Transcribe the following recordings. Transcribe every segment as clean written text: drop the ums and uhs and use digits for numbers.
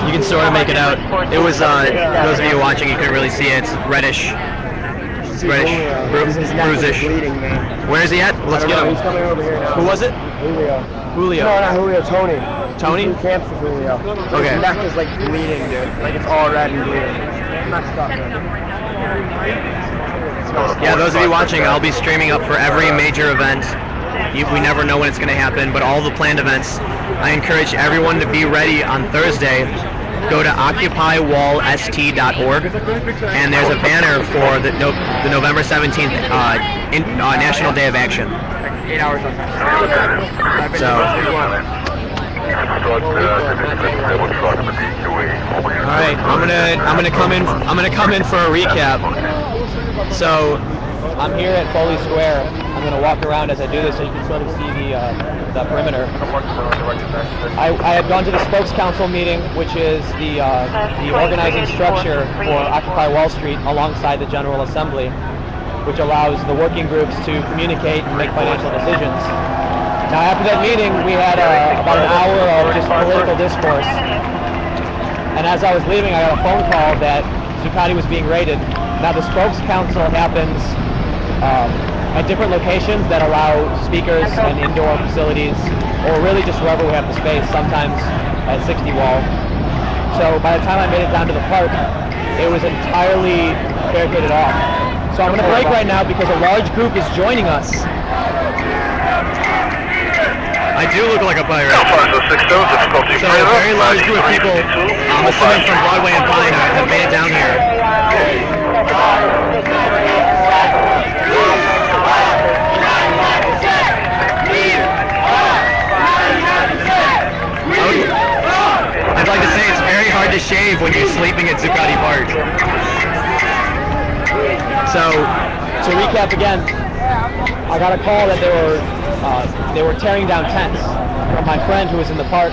You can sort of make it out. It was, those of you watching, you couldn't really see it. It's reddish. It's reddish, bruisish. Where is he at? Let's get him. He's coming over here now. Who was it? Julio. No, not Julio, Tony. Tony? He camps with Julio. Okay. His neck is like bleeding, dude. Like it's all red and bleeding. I'm not stuck, dude. Yeah, those of you watching, I'll be streaming up for every major event. We never know when it's going to happen, but all the planned events. I encourage everyone to be ready on Thursday. Go to occupywallst.org, and there's a banner for the November 17th National Day of Action. 8 hours on time. So, all right, I'm gonna come in for a recap. So, I'm here at Foley Square. I'm going to walk around as I do this so you can sort of see the perimeter. I had gone to the Spokes Council meeting, which is the organizing structure for Occupy Wall Street alongside the General Assembly, which allows the working groups to communicate and make financial decisions. Now after that meeting, we had about an hour of just political discourse. And as I was leaving, I got a phone call that Zuccotti was being raided. Now the Spokes Council happens at different locations that allow speakers and indoor facilities, or really just wherever we have the space, sometimes at 60 Wall. So by the time I made it down to the park, it was entirely barricaded off. So I'm going to break right now because a large group is joining us. I do look like a pirate. So a very large group of people, I'm assuming from Broadway and Pine, have made it down here. I'd like to say it's very hard to shave when you're sleeping at Zuccotti Park. So, to recap again, I got a call that they were tearing down tents from my friend who was in the park.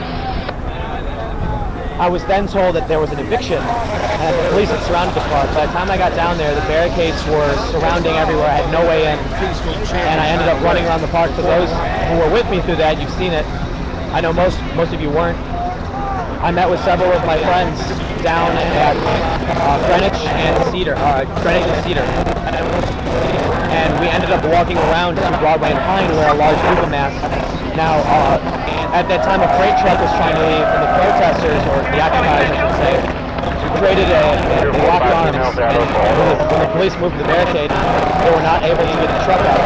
I was then told that there was an eviction and that the police had surrounded the park. By the time I got down there, the barricades were surrounding everywhere. I had no way in, and I ended up running around the park. For those who were with me through that, you've seen it. I know most of you weren't. I met with several of my friends down at Greenwich and Cedar. And we ended up walking around to Broadway and Pine where a large group amassed. Now, at that time, a freight truck was trying to leave, and the protesters, or the occupiers, I should say, created a locked arms. And when the police moved the barricade, they were not able to get the truck out.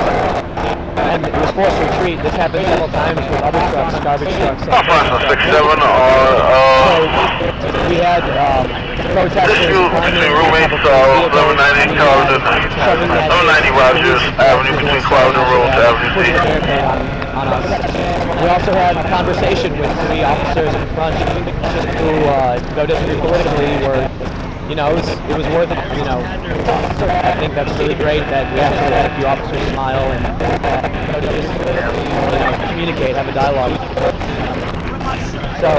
And it was forced to retreat. This happened several times with other trucks, garbage trucks. So we had protesters climbing roommates of 1190 Clouden, 1190 Rogers Avenue between Clouden and Rose Avenue. On us. We also had a conversation with three officers in front who, though disagree politically, were, it was worth it, I think that's really great that we actually had a few officers smile and communicate, have a dialogue. So,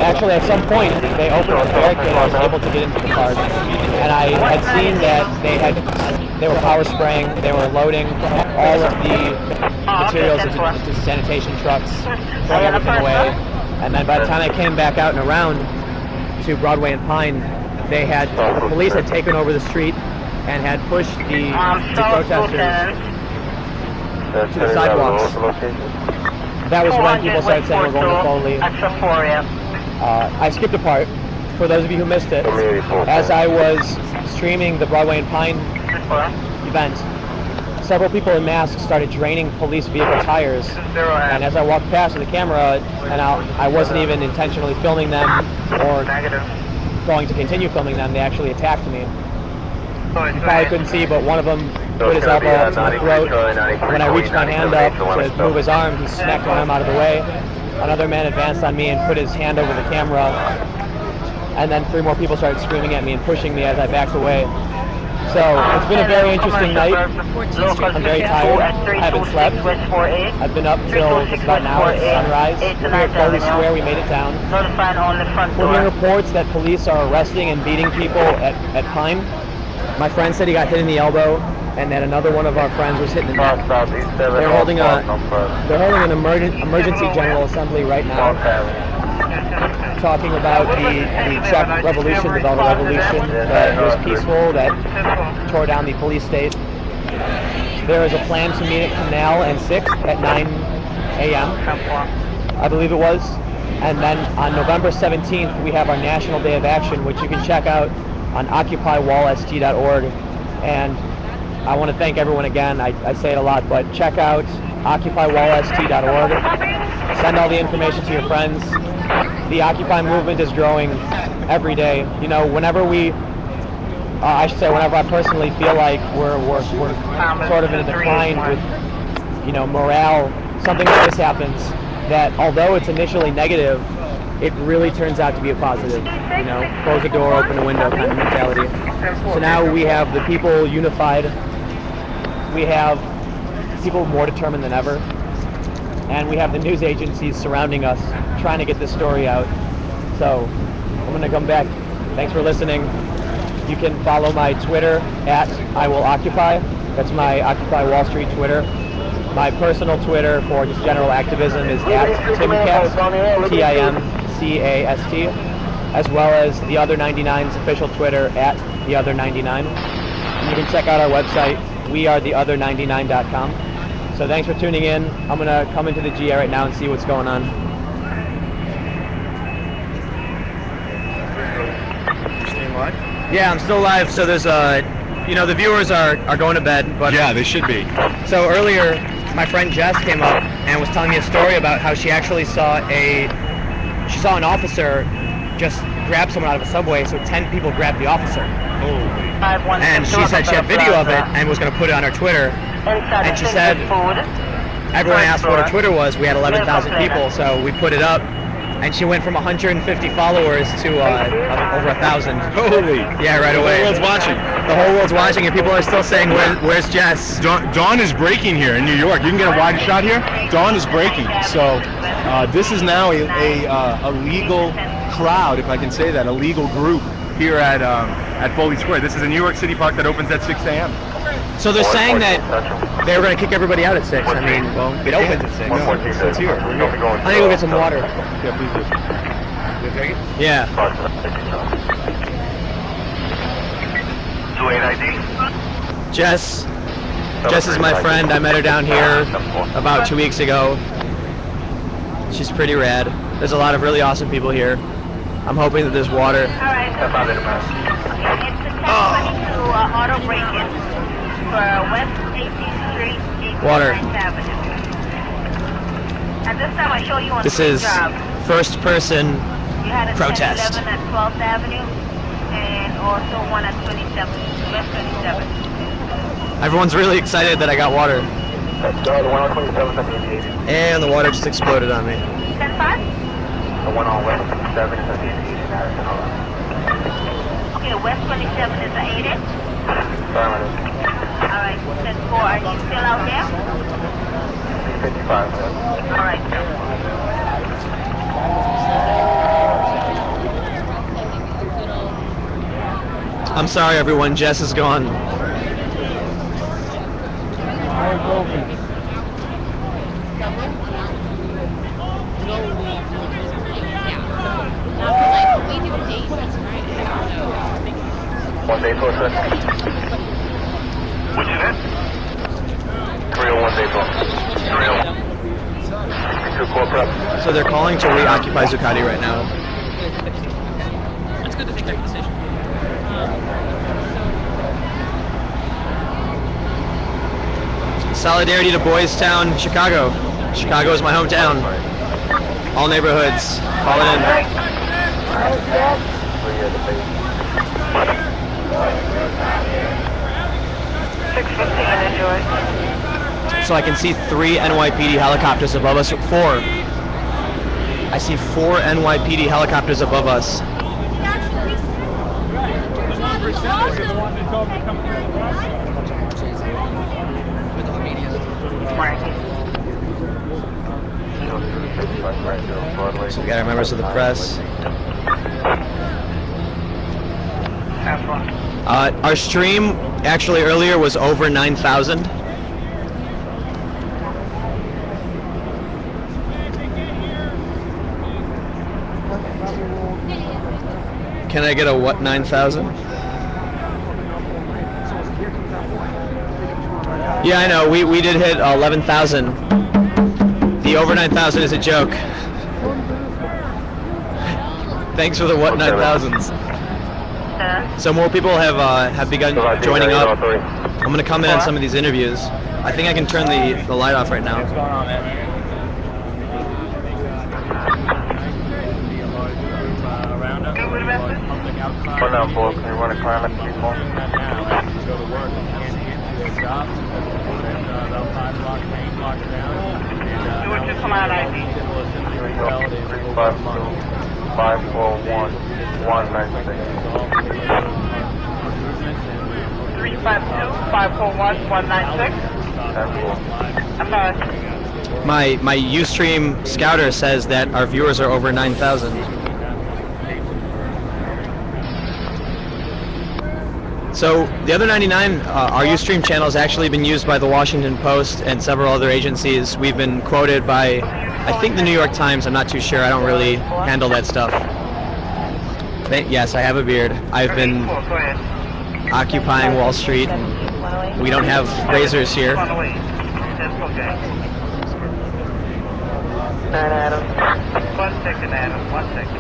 actually at some point, they opened the barricade, I was able to get into the park, and I had seen that they were power spraying, they were loading all of the materials into sanitation trucks, throwing everything away, and then by the time I came back out and around to Broadway and Pine, the police had taken over the street and had pushed the protesters to the sidewalks. That was when people started saying we're going to Foley. I skipped a part, for those of you who missed it. As I was streaming the Broadway and Pine event, several people in masks started draining police vehicle tires. And as I walked past with the camera, and I wasn't even intentionally filming them or going to continue filming them, they actually attacked me. You probably couldn't see, but one of them put his elbow up to my throat. When I reached my hand up to move his arm, he smacked my arm out of the way. Another man advanced on me and put his hand over the camera. And then three more people started screaming at me and pushing me as I backed away. So it's been a very interesting night. I'm very tired. I haven't slept. I've been up till just about an hour at sunrise. We're here at Foley Square. We made it down. We're hearing reports that police are arresting and beating people at Pine. My friend said he got hit in the elbow and that another one of our friends was hit in the neck. Southeast 7. They're holding an emergency general assembly right now, talking about the Czech Revolution, the Velvet Revolution, that was peaceful, that tore down the police state. There is a plan to meet at Canal and 6th at 9 a.m., I believe it was. And then on November 17th, we have our National Day of Action, which you can check out on occupywallst.org. And I want to thank everyone again. I say it a lot, but check out occupywallst.org. Send all the information to your friends. The Occupy movement is growing every day. You know, whenever I personally feel like we're sort of in a decline with, you know, morale, something like this happens, that although it's initially negative, it really turns out to be a positive. You know, close the door, open the window kind of mentality. So now we have the people unified. We have people more determined than ever. And we have the news agencies surrounding us, trying to get this story out. So I'm going to come back. Thanks for listening. You can follow my Twitter at @IWillOccupy. That's my Occupy Wall Street Twitter. My personal Twitter for just general activism is @TimCast, TIMCAST, as well as the Other 99's official Twitter @TheOther99. And you can check out our website, wearetheother99.com. So thanks for tuning in. I'm going to come into the GA right now and see what's going on. Yeah, I'm still live. So there's you know, the viewers are going to bed, but yeah, they should be. So earlier, my friend Jess came up and was telling me a story about how she actually saw an officer just grab someone out of a subway. So 10 people grabbed the officer. And she said she had video of it and was going to put it on her Twitter. And she said everyone asked what her Twitter was. We had 11,000 people, so we put it up. And she went from 150 followers to over 1,000. Holy! Yeah, right away. The whole world's watching. The whole world's watching, and people are still saying, "Where's Jess?" Dawn is breaking here in New York. You can get a wide shot here. Dawn is breaking. So this is now a legal crowd, if I can say that, a legal group here at Foley Square. This is a New York City park that opens at 6 a.m. So they're saying that they were going to kick everybody out at 6. I mean, well, it opens at 6. No, it's here. We're here. I need to go get some water. Yeah, please do. You take it? Yeah. 28 ID. Jess is my friend. I met her down here about 2 weeks ago. She's pretty rad. There's a lot of really awesome people here. I'm hoping that there's water. All right. It's a 1022 auto break-in for West 18th Street, 18th Water. Avenue. At this time, I show you on This the is job. first person You had a protest. 1011 at 12th Avenue and also one at 27th, West 27th. Everyone's really excited that I got water. The one on 27th at the 88. And the water just exploded on me. 10-5? The one on West 27th at the 88. Okay, West 27 is the 80. Affirmative. All right, 10-4. Are you still out there? 55. All right. I'm sorry, everyone. Jess is gone. One day for sir. Which is it? 301 day for. 301. Two core prep. So they're calling to reoccupy Zuccotti right now. It's good to make that decision. Solidarity to Boys Town, Chicago. Chicago is my hometown. All neighborhoods, call it in. 615, enjoy. So I can see 3 NYPD helicopters above us. 4. I see 4 NYPD helicopters above us. So we got our members of the press. Have fun. Our stream actually earlier was over 9,000. Can I get a what 9,000? Yeah, I know. We did hit 11,000. The over 9,000 is a joke. Thanks for the what 9,000s. So more people have begun joining up. I'm gonna come in on some of these interviews. I think I can turn the light off right now. What's going on, man? Run out, boy. Can you run a car like people? Go to work. You can't get to a job. And about 5 o'clock, 8 o'clock down. And You were just come out ID. 541 196. 352-541-196. I'm sorry. My Ustream scouter says that our viewers are over 9,000. So the other 99, our Ustream channel has actually been used by the Washington Post and several other agencies. We've been quoted by, I think, the New York Times. I'm not too sure. I don't really handle that stuff. Yes, I have a beard. I've been occupying Wall Street. We don't have razors here. That's okay. Adam. 1 second, Adam. 1 second.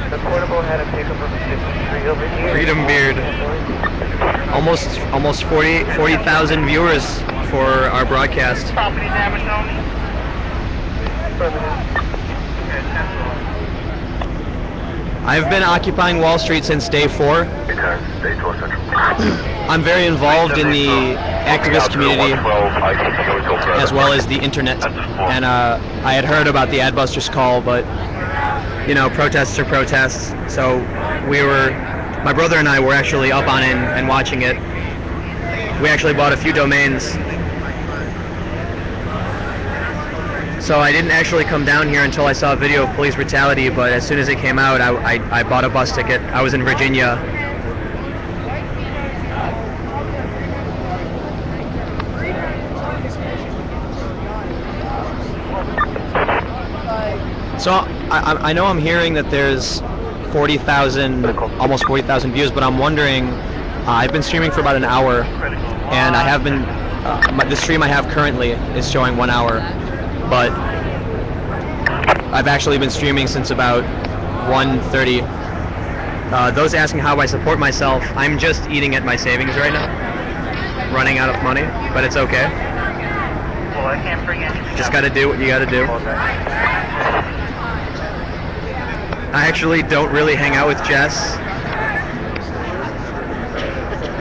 The portable had a pickup of a 53 over here. Freedom beard. Almost 40,000 viewers for our broadcast. Property damage only. I've been occupying Wall Street since day 4. I'm very involved in the activist community as well as the internet. And I had heard about the Adbusters call, but you know, protests are protests. So my brother and I were actually up on it and watching it. We actually bought a few domains. So I didn't actually come down here until I saw a video of police brutality, but as soon as it came out, I bought a bus ticket. I was in Virginia. So I know I'm hearing that there's 40,000, almost 40,000 views, but I'm wondering, I've been streaming for about an hour, and I have been, the stream I have currently is showing 1 hour, but I've actually been streaming since about 1:30. Those asking how I support myself, I'm just eating at my savings right now, running out of money, but it's okay. Well, I can't bring anything. Just gotta do what you gotta do. I actually don't really hang out with Jess.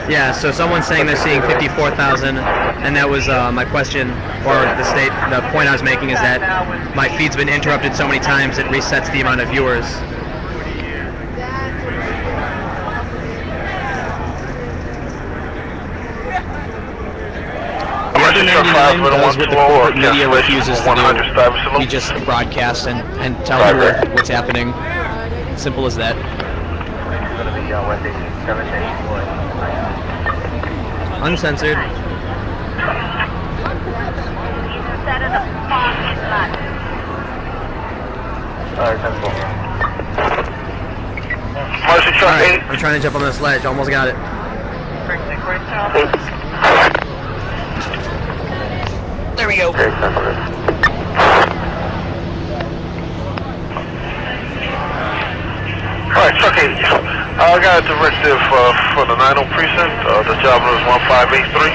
Yeah, so someone's saying they're seeing 54,000, and that was my question, or the point I was making is that my feed's been interrupted so many times it resets the amount of viewers. The other 99 does what the corporate media refuses to do. We just broadcast and tell people what's happening. Simple as that. Uncensored. Instead of the parking lot. Alright, I'm trying to jump on this ledge. Almost got it. There we go. Alright, Chuck 8. I got a directive for the 90 precinct. The job number is 1583.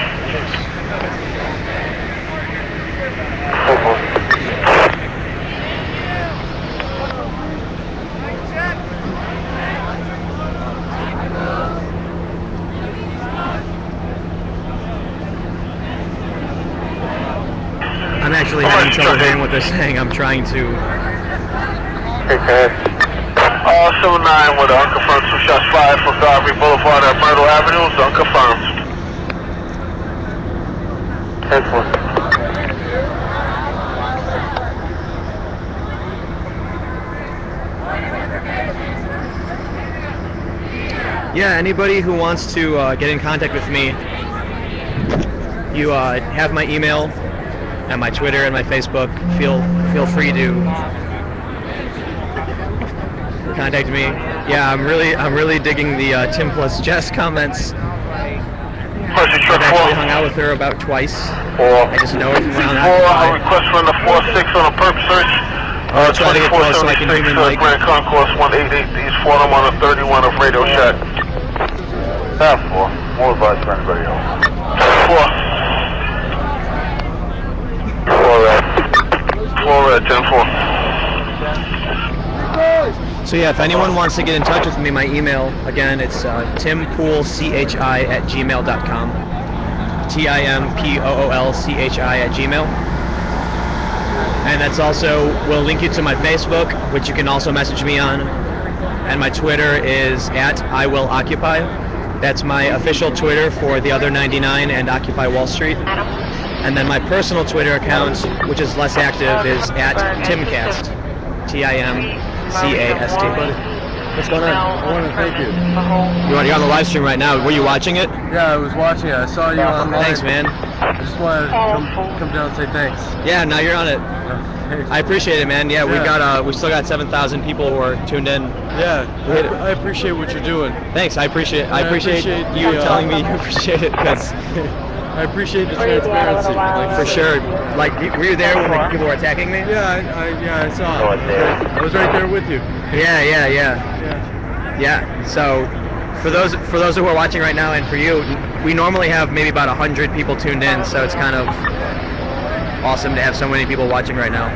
I'm actually having trouble hearing what they're saying. I'm trying to... Okay. 79 with an unconfirmed 2 shots fired from Darby Boulevard at Myrtle Avenue. It's unconfirmed. 10-4. Yeah, anybody who wants to get in contact with me, you have my email and my Twitter and my Facebook. Feel free to contact me. Yeah, I'm really digging the Tim plus Jess comments. Person truck I've 4. actually hung out with her about twice. 4. I just know it from A request from the 4-6 on a perp search. I'll try to get close so I can human like. Grand Concourse 188 East Fordham on a 31 of Radio Shack. Pass 4. More advice for anybody else. 4 red. 10-4. So yeah, if anyone wants to get in touch with me, my email, again, it's timpoolchi@gmail.com. timpoolchi@gmail. And that's also, we'll link you to my Facebook, which you can also message me on. And my Twitter is @IWillOccupy. That's my official Twitter for the other 99 and Occupy Wall Street. And then my personal Twitter account, which is less active, is @Timcast. TIMCAST. What's going on? I want to thank you. You're on the live stream right now. Were you watching it? Yeah, I was watching it. I saw you online. Thanks, man. I just wanted to come down and say thanks. Yeah, now you're on it. I appreciate it, man. Yeah, we still got 7,000 people who are tuned in. Yeah, I appreciate what you're doing. Thanks, I appreciate I appreciate you the, telling me you appreciate it, because I appreciate the transparency. Like for sure. Like, were you there when people were attacking me? Yeah, I saw it. I was right there with you. Yeah. So, for those who are watching right now, and for you, we normally have maybe about 100 people tuned in, so it's kind of awesome to have so many people watching right now.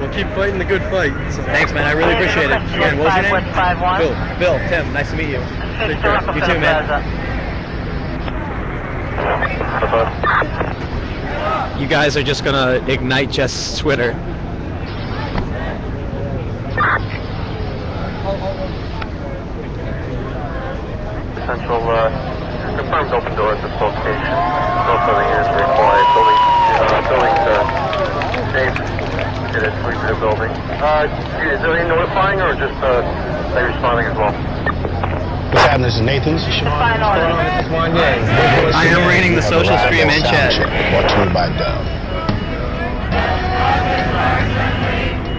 We'll keep fighting the good fight. So. Thanks, man. I really appreciate it. Again, what was your name? Bill. Tim. Nice to meet you. Take care. You too, man. You guys are just gonna ignite Jess' Twitter. Central, confirms open door at this location. No filling is required. Building safe. Get it, sweep the building. Is there any notifying or just they responding as well? What's happening? This is Nathan. I am reading the social stream and chat. Brought to you by Dove.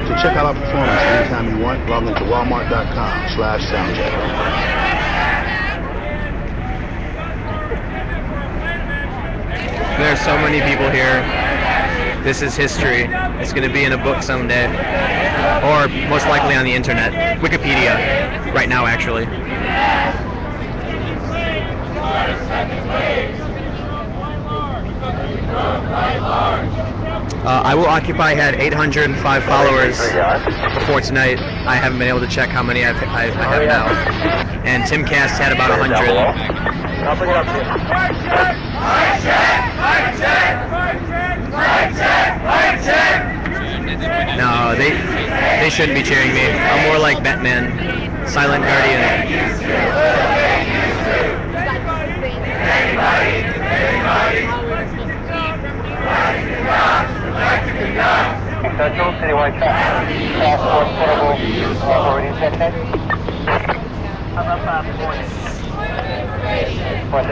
To check out our performance anytime you want, log into walmart.com/soundcheck. There's so many people here. This is history. It's going to be in a book someday. Or most likely on the internet. Wikipedia. Right now, actually. I Will Occupy had 805 followers before tonight. I haven't been able to check how many I have now. And Timcast had about 100. I'll bring it up to you. No, they shouldn't be cheering me. I'm more like Batman, Silent Guardian. Central, citywide traffic. Passport, portable, already detected. How about passport? What